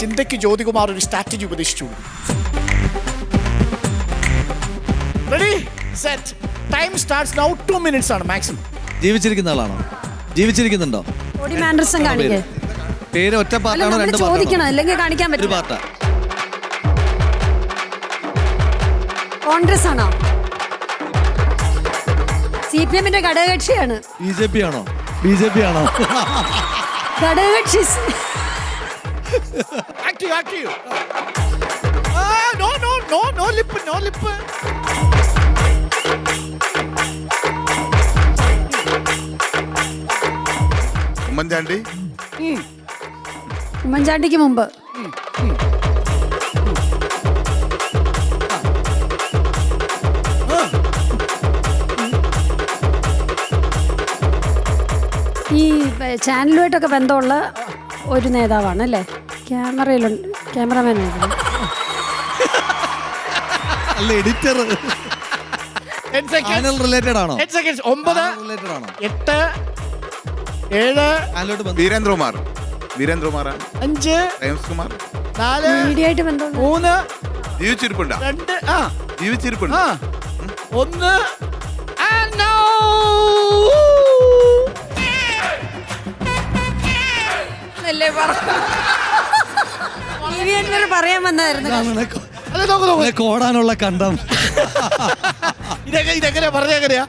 ചിന്തയ്ക്ക് ജ്യോതികുമാർ ഒരു സ്ട്രാറ്റജി ഉപദേശിച്ചു. Ready set time starts now. 2 minutes ആണ് മാക്സിമം. ജീവിച്ചിരിക്കുന്ന ആളാണോ? ജീവിച്ചിരിക്കുന്നുണ്ടോ? ബോഡി മാനറിസം കാണിക്കേ. പേര് ഒറ്റ പാർട്ടാണോ രണ്ട് ചോദിക്കണം അല്ലെങ്കിൽ കാണിക്കാൻ ഒരു പറ്റില്ല. പാർട്ടാ? കോൺഗ്രസ് ആണോ? CPM-ന്റെ ഘടകകക്ഷിയാണ്. BJP ആണോ? BJP ആണോ? ഘടകകക്ഷി. ആക്റ്റീവ്. No lip. ഉമ്മൻചാണ്ടി. ഉമ്മൻചാണ്ടിക്ക് മുമ്പ്. ഈ ചാനലുമായിട്ടൊക്കെ ബന്ധമുള്ള ഒരു നേതാവാണ് അല്ലേ? ക്യാമറയിലുണ്ട്, ക്യാമറമാനായിരുന്നു. അല്ല, എഡിറ്റർ. 10 seconds. റിലേറ്റഡ് ആണോ? 10 seconds. 9 റിലേറ്റഡ് ആണോ? 8 7 വീരേന്ദ്രകുമാർ. 5 ജെയിംസ് കുമാർ. 4 മീഡിയയായിട്ട് ബന്ധമുള്ള 3 ജീവിച്ചിരിപ്പുണ്ടോ? 2 ജീവിച്ചിരിപ്പുണ്ടോ? 1 and now പറയാൻ വന്നായിരുന്നു. കോടാനുള്ള കണ്ടം. ഇതെങ്ങനെ പറഞ്ഞെങ്ങനെയാ?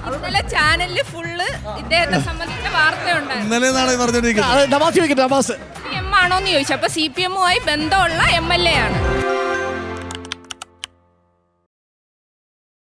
ഇന്നലെ ചാനലില് ഫുള്ള് ഇദ്ദേഹത്തെ സംബന്ധിച്ച വാർത്തയുണ്ടായിരുന്നു. ഇന്നലെ പറഞ്ഞോണ്ടിരിക്കുന്നത് നവാസ് ചോദിക്കട്ടെ. നവാസ് CPM ആണോന്ന് ചോദിച്ചു. അപ്പൊ CPM-മായി ബന്ധമുള്ള MLA ആണ്.